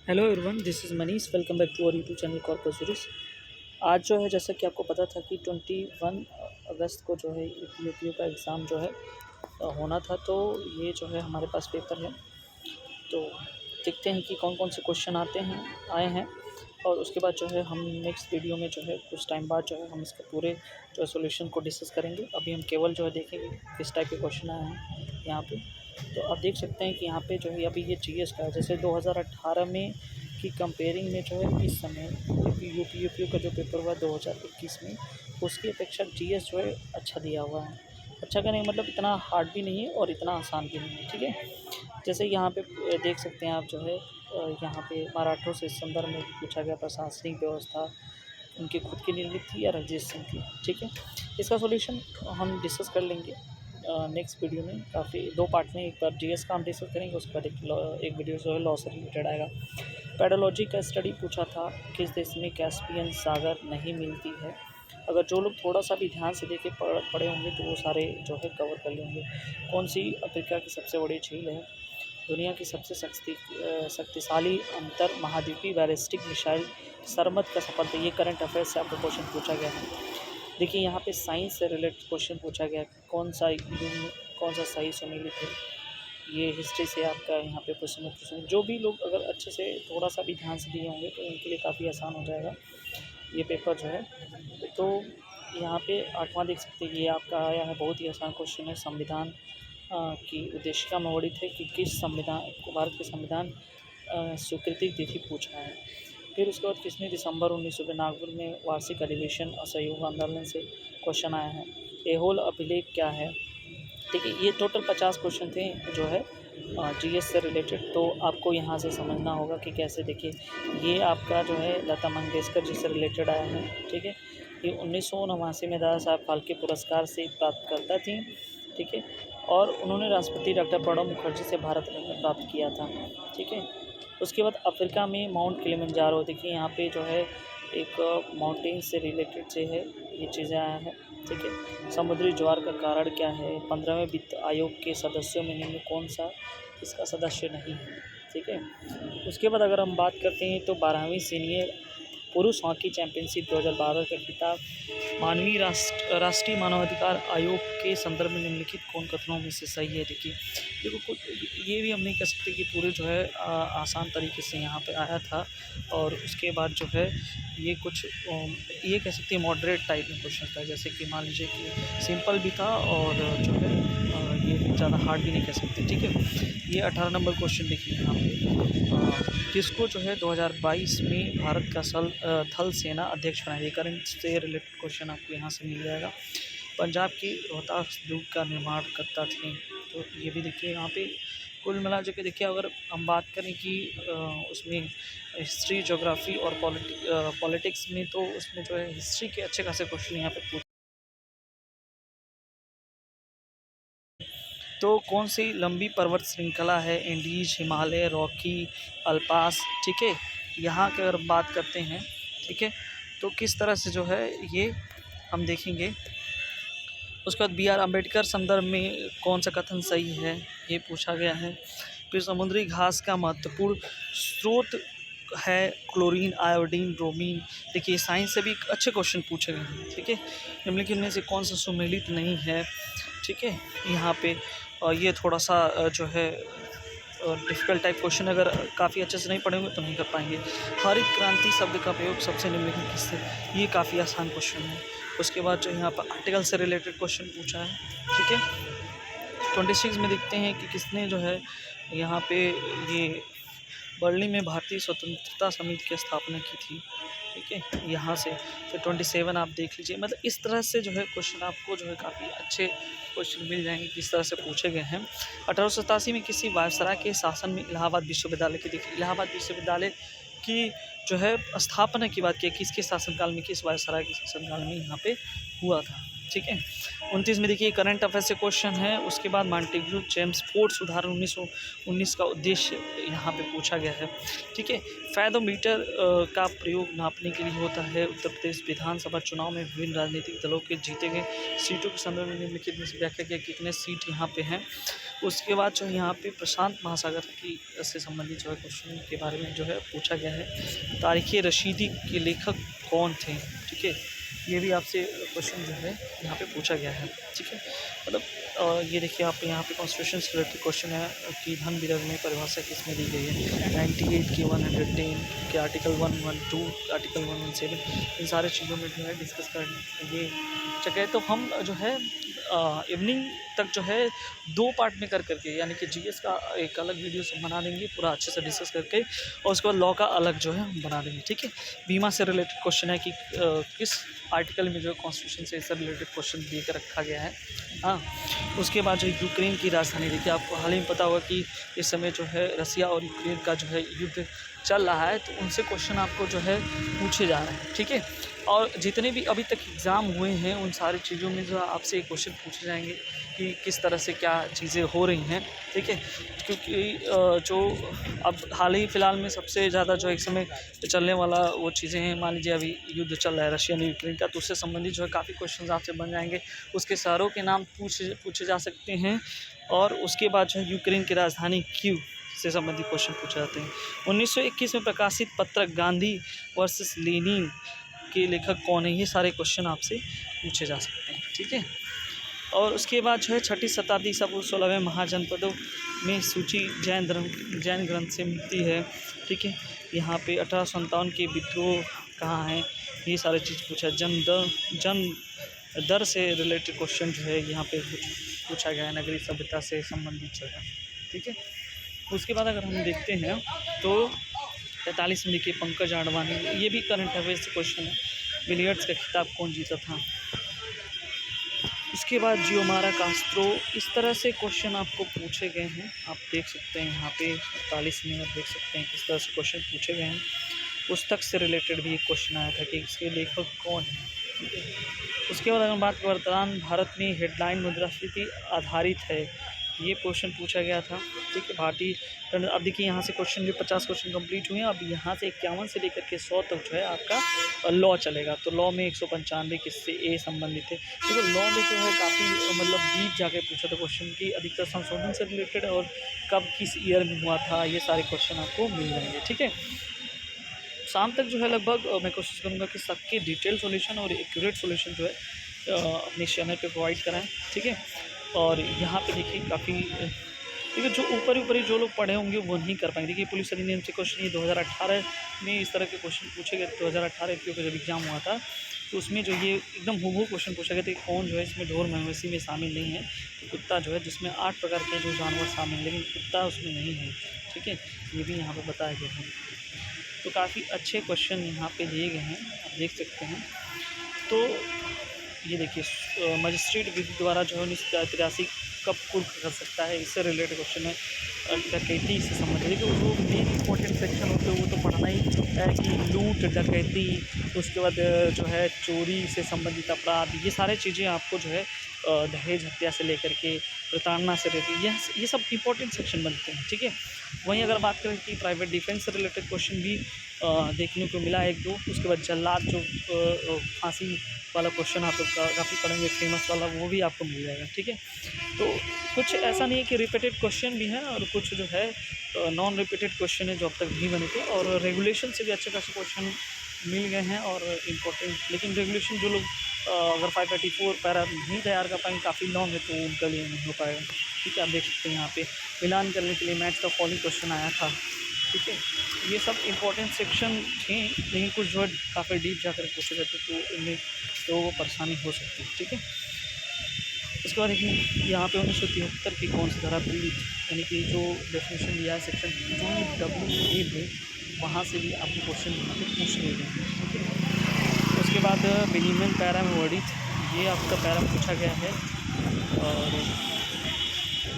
Hello everyone, this is Manish. Welcome back to our YouTube channel corpus juris. आज जो है, जैसा कि आपको पता था कि 21 अगस्त को जो है यूपीयू का एग्ज़ाम जो है होना था। तो ये जो है हमारे पास पेपर है। तो देखते हैं कि कौन कौन से क्वेश्चन आए हैं और उसके बाद जो है हम नेक्स्ट वीडियो में जो है कुछ टाइम बाद जो है हम इसके पूरे जो है सॉल्यूशन को डिस्कस करेंगे। अभी हम केवल जो है देखेंगे किस टाइप के क्वेश्चन आए हैं यहाँ पे। तो आप देख सकते हैं कि यहाँ पे जो है अभी ये जीएस का है। जैसे 2018 में की कंपेयरिंग में जो है इस समय यूपीयू का जो पेपर हुआ 2021 में, उसकी अपेक्षा जीएस जो है अच्छा दिया हुआ है। अच्छा का नहीं मतलब इतना हार्ड भी नहीं है और इतना आसान भी नहीं है, ठीक है। जैसे यहाँ पे देख सकते हैं आप जो है यहाँ पे मराठों से इस संदर्भ में पूछा गया प्रशासनिक व्यवस्था उनकी खुद की निर्मित थी या रंजीत सिंह थी, ठीक है। इसका सॉल्यूशन हम डिस्कस कर लेंगे नेक्स्ट वीडियो में। काफ़ी दो पार्ट में, एक बार जीएस का हम डिस्कस करेंगे, उसके बाद एक वीडियो जो है लॉ से रिलेटेड आएगा। पेडोलॉजी का स्टडी पूछा था, किस देश में कैस्पियन सागर नहीं मिलती है। अगर जो लोग थोड़ा सा भी ध्यान से देखे पढ़े होंगे तो वो सारे जो है कवर कर लेंगे। कौन सी अफ्रीका की सबसे बड़ी झील है। दुनिया की सबसे शक्तिशाली अंतर महाद्वीपीय बैलिस्टिक मिसाइल सरमद का सफल था। ये करंट अफेयर्स से आपको क्वेश्चन पूछा गया है। देखिए यहाँ पे साइंस से रिलेटेड क्वेश्चन पूछा गया है, कौन सा सही सम्मिलित है। ये हिस्ट्री से आपका यहाँ पे क्वेश्चन जो भी लोग अगर अच्छे से थोड़ा सा भी ध्यान से दिए होंगे तो उनके लिए काफ़ी आसान हो जाएगा ये पेपर जो है। तो यहाँ पे 8वां देख सकते हैं, ये आपका आया है, बहुत ही आसान क्वेश्चन है। संविधान की उद्देशिका में वर्णित है कि किस भारत के संविधान स्वीकृति तिथि पूछा है। फिर उसके बाद किसने दिसंबर 1900 में नागपुर में वार्षिक अधिवेशन असहयोग आंदोलन से क्वेश्चन आया है। एहोल अभिलेख क्या है। ठीक है, ये टोटल 50 क्वेश्चन थे जो है जीएस से रिलेटेड। तो आपको यहाँ से समझना होगा कि कैसे। देखिए ये आपका जो है लता मंगेशकर जी से रिलेटेड आया है, ठीक है। ये 1989 में दादा साहब फाल्के पुरस्कार से प्राप्तकर्ता थी, ठीक है। और उन्होंने राष्ट्रपति डॉक्टर प्रणब मुखर्जी से भारत रत्न प्राप्त किया था, ठीक है। उसके बाद अफ्रीका में माउंट किलिमंजारो, देखिए यहाँ पे जो है एक माउंटेन से रिलेटेड से है ये चीज़ें आया है, ठीक है। समुद्री ज्वार का कारण क्या है। 15वें वित्त आयोग के सदस्यों में निम्न कौन सा इसका सदस्य नहीं है, ठीक है। उसके बाद अगर हम बात करते हैं तो 12वीं सीनियर पुरुष हॉकी चैंपियनशिप 2012 का खिताब मानवीय राष्ट्रीय मानवाधिकार आयोग के संदर्भ में निम्नलिखित कौन कथनों में से सही है। देखिए देखो कुछ ये भी हम नहीं कह सकते कि पूरे जो है आसान तरीके से यहाँ पे आया था। और उसके बाद जो है ये कुछ ये कह सकते हैं मॉडरेट टाइप में क्वेश्चन था। जैसे कि मान लीजिए कि सिंपल भी था और जो है ये ज़्यादा हार्ड भी नहीं कह सकते, ठीक है। ये 18 नंबर क्वेश्चन देखिए यहाँ पे किसको जो है 2022 में भारत का थल सेना अध्यक्ष बनाया। ये करंट से रिलेटेड क्वेश्चन आपको यहाँ से मिल जाएगा। पंजाब की रोहतास दुर्ग का निर्माण करता थे, तो ये भी देखिए यहाँ पे। कुल मिला के देखिए अगर हम बात करें कि उसमें हिस्ट्री, ज्योग्राफी और पॉलिटिक्स में, तो उसमें जो है हिस्ट्री के अच्छे खासे क्वेश्चन यहाँ पे। तो कौन सी लंबी पर्वत श्रृंखला है। एंडीज, हिमालय, रॉकी, अल्पास, ठीक है। यहाँ की अगर बात करते हैं, ठीक है, तो किस तरह से जो है ये हम देखेंगे। उसके बाद बी आर अम्बेडकर संदर्भ में कौन सा कथन सही है, ये पूछा गया है। फिर समुद्री घास का महत्वपूर्ण स्रोत है क्लोरीन, आयोडीन, ब्रोमीन। देखिए साइंस से भी अच्छे क्वेश्चन पूछे गए हैं, ठीक है। निम्नलिखित में से कौन सा सुमेलित नहीं है, ठीक है। यहाँ पे ये थोड़ा सा जो है डिफ़िकल्ट टाइप क्वेश्चन, अगर काफ़ी अच्छे से नहीं पढ़ेंगे तो नहीं कर पाएंगे। हरित क्रांति शब्द का प्रयोग सबसे निम्नलिखित किससे, ये काफ़ी आसान क्वेश्चन है। उसके बाद जो यहाँ पर आर्टिकल से रिलेटेड क्वेश्चन पूछा है, ठीक है। 26 में देखते हैं कि किसने जो है यहाँ पे ये बर्लिन में भारतीय स्वतंत्रता समिति की स्थापना की थी, ठीक है। यहाँ से फिर 27 आप देख लीजिए। मतलब इस तरह से जो है क्वेश्चन आपको जो है काफ़ी अच्छे क्वेश्चन मिल जाएंगे किस तरह से पूछे गए हैं। 1887 में किसी वायसराय के शासन में इलाहाबाद विश्वविद्यालय की, देखिए इलाहाबाद विश्वविद्यालय की जो है स्थापना की बात की, किसके शासनकाल में, किस वायसराय के शासनकाल में यहाँ पे हुआ था, ठीक है। 29 में देखिए करंट अफेयर से क्वेश्चन है। उसके बाद मॉन्टेग्यू चेम्सफोर्ड सुधार 1919 का उद्देश्य यहाँ पे पूछा गया है, ठीक है। फैदोमीटर का प्रयोग नापने के लिए होता है। उत्तर प्रदेश विधानसभा चुनाव में विभिन्न राजनीतिक दलों के जीते गए सीटों के संदर्भ में निम्नलिखित में से व्याख्या किया, कितने सीट यहाँ पे हैं। उसके बाद जो है यहाँ पे प्रशांत महासागर की से संबंधित जो है क्वेश्चन के बारे में जो है पूछा गया है। तारीख़ रशीदी के लेखक कौन थे, ठीक है, ये भी आपसे क्वेश्चन जो है यहाँ पे पूछा गया है, ठीक है। मतलब ये देखिए आप यहाँ पे कॉन्स्टिट्यूशन से रिलेटेड क्वेश्चन है कि धन विधेयक में परिभाषा किसमें दी गई है, 98 की 110 के आर्टिकल 112 आर्टिकल 117, इन सारे चीज़ों में जो है डिस्कस कर ये जगह। तो हम जो है इवनिंग तक जो है 2 पार्ट में कर करके, यानी कि जीएस का एक अलग वीडियो से बना देंगे पूरा अच्छे से डिस्कस करके, और उसके बाद लॉ का अलग जो है हम बना देंगे, ठीक है। बीमा से रिलेटेड क्वेश्चन है कि किस आर्टिकल में जो है कॉन्स्टिट्यूशन से इससे रिलेटेड क्वेश्चन दे कर रखा गया है। हाँ, उसके बाद जो यूक्रेन की राजधानी, देखिए आपको हाल ही में पता होगा कि इस समय जो है रसिया और यूक्रेन का जो है युद्ध चल रहा है, तो उनसे क्वेश्चन आपको जो है पूछे जा रहे हैं, ठीक है। और जितने भी अभी तक एग्ज़ाम हुए हैं उन सारी चीज़ों में जो आपसे क्वेश्चन पूछे जाएंगे कि किस तरह से क्या चीज़ें हो रही हैं, ठीक है। क्योंकि जो अब हाल ही फ़िलहाल में सबसे ज़्यादा जो एक समय चलने वाला वो चीज़ें हैं, मान लीजिए अभी युद्ध चल रहा है रशिया और यूक्रेन का, तो उससे संबंधित जो है काफ़ी क्वेश्चन आपसे बन जाएंगे। उसके शहरों के नाम पूछे जा सकते हैं, और उसके बाद जो है यूक्रेन की राजधानी कीव से संबंधित क्वेश्चन पूछे जाते हैं। 1921 में प्रकाशित पत्रक गांधी वर्सेस लेनिन के लेखक कौन है, ये सारे क्वेश्चन आपसे पूछे जा सकते हैं, ठीक है। और उसके बाद जो है 6ठी शताब्दी ईसा पूर्व 16वें महाजनपदों में सूची जैन ग्रंथ से मिलती है, ठीक है। यहाँ पे 1857 के विद्रोह कहाँ हैं, ये सारे चीज़ पूछा। जन दर से रिलेटेड क्वेश्चन जो है यहाँ पे पूछा गया है, नगरीय सभ्यता से संबंधित जो है, ठीक है। उसके बाद अगर हम देखते हैं तो 45 में देखिए पंकज आडवाणी, ये भी करंट अफेयर्स क्वेश्चन है, बिलियर्ड्स का खिताब कौन जीता था। उसके बाद जियोमारा कास्त्रो, इस तरह से क्वेश्चन आपको पूछे गए हैं, आप देख सकते हैं यहाँ पे 48 में आप देख सकते हैं किस तरह से क्वेश्चन पूछे गए हैं। पुस्तक से रिलेटेड भी एक क्वेश्चन आया था कि इसके लेखक कौन है, ठीक है। उसके बाद अगर बात करें वर्तमान भारत में हेडलाइन मुद्रास्फीति आधारित है, ये क्वेश्चन पूछा गया था, ठीक है। भारतीय अब देखिए यहाँ से क्वेश्चन जो 50 क्वेश्चन कंप्लीट हुए हैं, अब यहाँ से 51 से लेकर के 100 तक जो है आपका लॉ चलेगा। तो लॉ में 195 किससे ए संबंधित है, देखो लॉ में जो है काफ़ी मतलब डीप जाके पूछा था क्वेश्चन की, अधिकतर संशोधन से रिलेटेड और कब किस ईयर में हुआ था, ये सारे क्वेश्चन आपको मिल जाएंगे, ठीक है। शाम तक जो है लगभग मैं कोशिश करूँगा कि सबके डिटेल सॉल्यूशन और एक्यूरेट सॉल्यूशन जो है अपने चैनल पे प्रोवाइड कराएं, ठीक है। और यहाँ पे देखिए काफ़ी देखिए जो ऊपर ही जो लोग पढ़े होंगे वो नहीं कर पाएंगे। देखिए पुलिस अधिनियम से क्वेश्चन ये 2018 में इस तरह के क्वेश्चन पूछे गए। 2018 एपीओ का जब एग्ज़ाम हुआ था तो उसमें जो ये एकदम हूबहू क्वेश्चन पूछा गया था कि कौन जो है इसमें ढोर मवेशी में शामिल नहीं है, तो कुत्ता जो है, जिसमें 8 प्रकार के जो जानवर शामिल, लेकिन कुत्ता उसमें नहीं है, ठीक है। ये भी यहाँ पर बताया गया है। तो काफ़ी अच्छे क्वेश्चन यहाँ पे दिए गए हैं, आप देख सकते हैं। तो ये देखिए मजिस्ट्रेट विधि द्वारा जो है 1983 कब कुर्क कर सकता है, इससे रिलेटेड क्वेश्चन है। डकैती से संबंधित देखिए जो मेन इंपॉर्टेंट सेक्शन होते हैं वो तो पढ़ना ही है कि लूट, डकैती, उसके बाद जो है चोरी से संबंधित अपराध, ये सारे चीज़ें आपको जो है दहेज हत्या से लेकर के प्रताड़ना से रिलेटेड ये सब इंपॉर्टेंट सेक्शन बनते हैं, ठीक है। वहीं अगर बात करें कि प्राइवेट डिफेंस से रिलेटेड क्वेश्चन भी देखने को मिला एक दो। उसके बाद जल्लाद जो फांसी वाला क्वेश्चन आप लोग काफ़ी पढ़ेंगे, फेमस वाला, वो भी आपको मिल जाएगा, ठीक है। तो कुछ ऐसा नहीं है कि रिपीटेड क्वेश्चन भी हैं और कुछ जो है नॉन रिपीटेड क्वेश्चन है जो अब तक नहीं बने थे, और रेगुलेशन से भी अच्छे खासे क्वेश्चन मिल गए हैं और इम्पोर्टेंट। लेकिन रेगुलेशन जो लोग अगर 534 पैरा नहीं तैयार कर पाएंगे, काफ़ी लॉन्ग है, तो उनके लिए नहीं हो पाएगा, ठीक है। आप देख सकते हैं यहाँ पे मिलान करने के लिए मैच का फॉलोइंग क्वेश्चन आया था, ठीक है। ये सब इंपॉर्टेंट सेक्शन थे, लेकिन कुछ जो है काफ़ी डीप जाकर पूछे जाते तो इनमें तो वो परेशानी हो सकती है, ठीक है। उसके बाद देखिए यहाँ पे 1973 की कौन सी धारा पीड़ित, यानी कि जो डेफिनेशन दिया है सेक्शन WA में, वहाँ से भी आपको क्वेश्चन यहाँ पे पूछ लिए गए, ठीक है। उसके बाद विनिमय पैरा में वर्णित, ये आपका पैरा पूछा गया है, और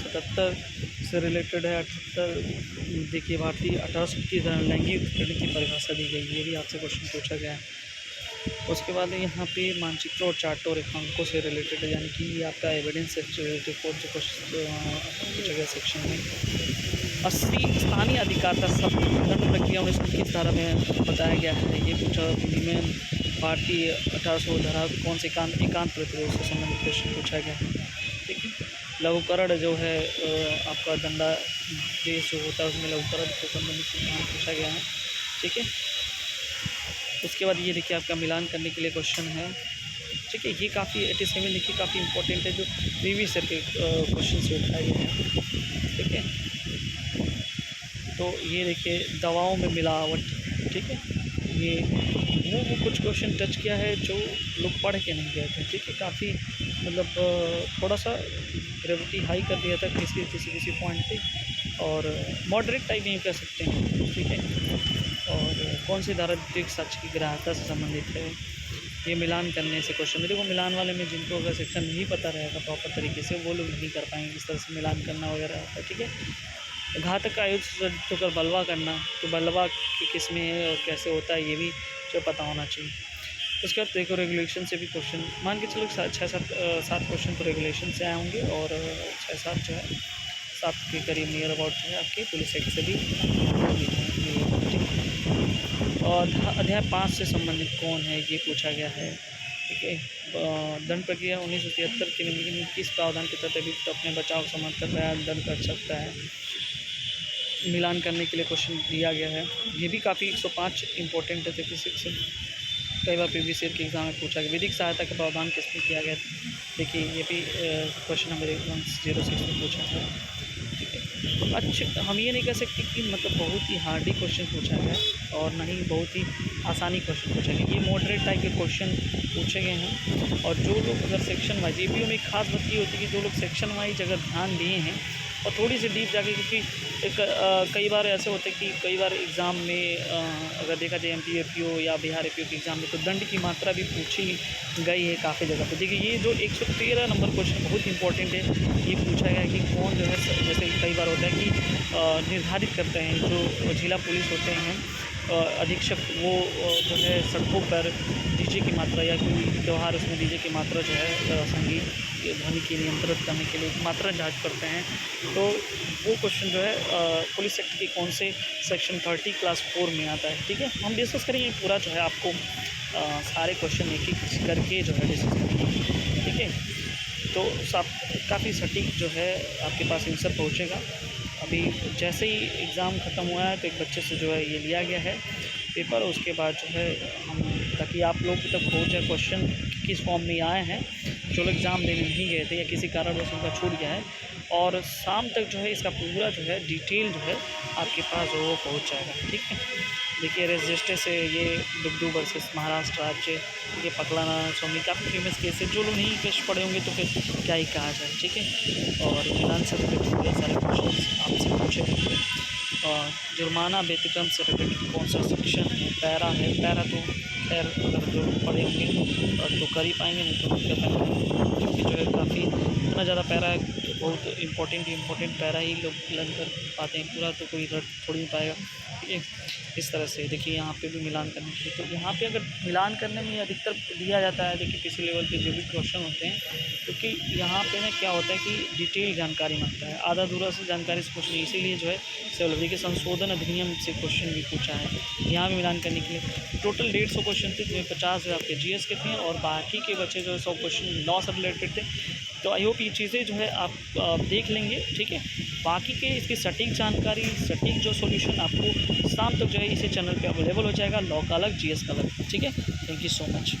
77 से रिलेटेड है। 78 देखिए भारतीय 18 की लैंगिक उत्पीड़न की परिभाषा दी गई, ये भी आपसे क्वेश्चन पूछा गया है। उसके बाद यहाँ पे मानचित्र और चार्टों रेखांकों से रिलेटेड है, यानी कि ये आपका एविडेंस से रिपोर्ट जो पूछा गया सेक्शन में। 80 स्थानीय अधिकारिता सब दंड प्रक्रिया 1921 धारा में बताया गया है, ये पूछा। विनिमय भारतीय 1800 धारा कौन से एकांत प्रतिरोध से संबंधित क्वेश्चन पूछा गया है, ठीक है। लघुकरण जो है आपका दंडा देश जो होता है उसमें लघुकरण से संबंधित सिद्धांत पूछा गया है। ठीक है, उसके बाद ये देखिए आपका मिलान करने के लिए क्वेश्चन है। ठीक है, ये काफ़ी 87 देखिए काफ़ी इंपॉर्टेंट है, जो प्रीवियस ईयर के क्वेश्चन से उठाए गए हैं। ठीक है, तो ये देखिए दवाओं में मिलावट। ठीक है, ये वो कुछ क्वेश्चन टच किया है जो लोग पढ़ के नहीं गए थे। ठीक है, काफ़ी मतलब थोड़ा सा ग्रेविटी हाई कर दिया था किसी पॉइंट पे, और मॉडरेट टाइप नहीं कह सकते हैं। ठीक है, और कौन सी धारा द्वितीयक साक्ष्य की ग्राह्यता से संबंधित है, ये मिलान करने से क्वेश्चन में। देखो मिलान वाले में जिनको अगर सेक्शन नहीं पता रहेगा प्रॉपर तरीके से, वो लोग नहीं कर पाएंगे इस तरह से मिलान करना वगैरह होता है। ठीक है, घातक आयुध से होकर बलवा करना, तो बलवा की किस में है और कैसे होता है ये भी जो पता होना चाहिए। उसके बाद देखो रेगुलेशन से भी क्वेश्चन मान के चलो 7 क्वेश्चन तो रेगुलेशन से आए होंगे, और 6-7 जो है 7 के करीब नियर अबाउट जो है आपके पुलिस एक्ट से भी ठीक। और अध्याय 5 से संबंधित कौन है ये पूछा गया है। ठीक है, दंड प्रक्रिया 1973 के निम्न किस प्रावधान के तहत अभियुक्त अपने बचाव समर्थन बयान दंड कर सकता है, मिलान करने के लिए क्वेश्चन दिया गया है। ये भी काफ़ी 105 इंपॉर्टेंट है। फिजिक्स कई बार प्रीवियस ईयर के एग्जाम में पूछा गया। विधिक सहायता का प्रावधान किसमें किया गया। देखिए ये भी क्वेश्चन नंबर 106 में पूछा है। ठीक है, अच्छा हम ये नहीं कह सकते कि मतलब बहुत ही हार्डी क्वेश्चन पूछा है और ना ही बहुत ही आसानी क्वेश्चन पूछा गया। ये मॉडरेट टाइप के क्वेश्चन पूछे गए हैं, और जो लोग अगर सेक्शन वाइज, ये भी में एक खास बात ये होती है कि जो लोग सेक्शन वाइज अगर ध्यान दिए हैं और थोड़ी सी डीप जाके, क्योंकि कई बार ऐसे होते हैं कि कई बार एग्ज़ाम में अगर देखा जाए एमपी एपीओ या बिहार एपीओ के एग्ज़ाम में तो दंड की मात्रा भी पूछी गई है काफ़ी जगह पे। देखिए ये जो 113 नंबर क्वेश्चन बहुत इंपॉर्टेंट है। ये पूछा गया है कि कौन जो है, जैसे कई बार होता है कि निर्धारित करते हैं जो जिला पुलिस होते हैं अधीक्षक, वो जो है सड़कों पर डीजे की मात्रा या कोई त्यौहार उसमें डीजे की मात्रा जो है संगीत ध्वनि के नियंत्रित करने के लिए मात्रा जांच करते हैं। तो वो क्वेश्चन जो है पुलिस एक्ट के कौन से सेक्शन 30 क्लास 4 में आता है। ठीक है, हम डिस्कस करेंगे पूरा जो है आपको सारे क्वेश्चन एक एक करके जो है डिस्कस करेंगे। ठीक है, तो काफ़ी सटीक जो है आपके पास आंसर पहुँचेगा। अभी जैसे ही एग्ज़ाम ख़त्म हुआ है तो एक बच्चे से जो है ये लिया गया है पेपर, उसके बाद जो है हम, ताकि आप लोग तक पहुँच जाए क्वेश्चन किस फॉर्म में आए हैं, जो लोग एग्ज़ाम देने नहीं गए थे या किसी कारणवश उनका छूट गया है, और शाम तक जो है इसका पूरा जो है डिटेल जो है आपके पास जो वो पहुँच जाएगा। ठीक है, देखिए रजिस्टर से ये डुगडू वर्सेस महाराष्ट्र राज्य, ये पकड़ाना स्वामी काफ़ी फेमस केस है। जो लोग नहीं केस पढ़े होंगे तो फिर क्या ही कहा जाए। ठीक है, और मिलान से रिलेटेड पूरे सारे क्वेश्चन आपसे पूछे गए। और जुर्माना व्यतिक्रम से रिलेटेड कौन सा सेक्शन है, पैरा है। पैरा तो खैर अगर जो पढ़े होंगे और तो कर ही पाएंगे, नहीं तो नहीं कर पाएंगे, क्योंकि जो है काफ़ी इतना ज़्यादा पैरा है, बहुत इम्पोर्टेंट पैरा ही लोग लर्न कर पाते हैं, पूरा तो कोई रट थोड़ी नहीं पाएगा। ठीक है, इस तरह से देखिए यहाँ पे भी मिलान करने के लिए, तो यहाँ पे अगर मिलान करने में अधिकतर दिया जाता है, देखिए किसी लेवल पे जो भी क्वेश्चन होते हैं, क्योंकि यहाँ पे ना क्या होता है कि डिटेल जानकारी मांगता है, आधा अधूरा से जानकारी से कुछ नहीं, इसीलिए जो है सिविल देखिए संशोधन अधिनियम से क्वेश्चन भी पूछा है यहाँ भी मिलान करने के लिए। टोटल 150 क्वेश्चन थे, जिसमें 50 आपके जीएस के थे और बाकी के बचे जो है 100 क्वेश्चन लॉ से रिलेटेड थे। तो आई होप ये चीज़ें जो है आप देख लेंगे। ठीक है, बाकी के इसकी सटीक जानकारी, सटीक जो सॉल्यूशन आपको शाम तक जो है इसी चैनल पे अवेलेबल हो जाएगा, लॉ का अलग, जीएस का अलग। ठीक है, थैंक यू सो मच।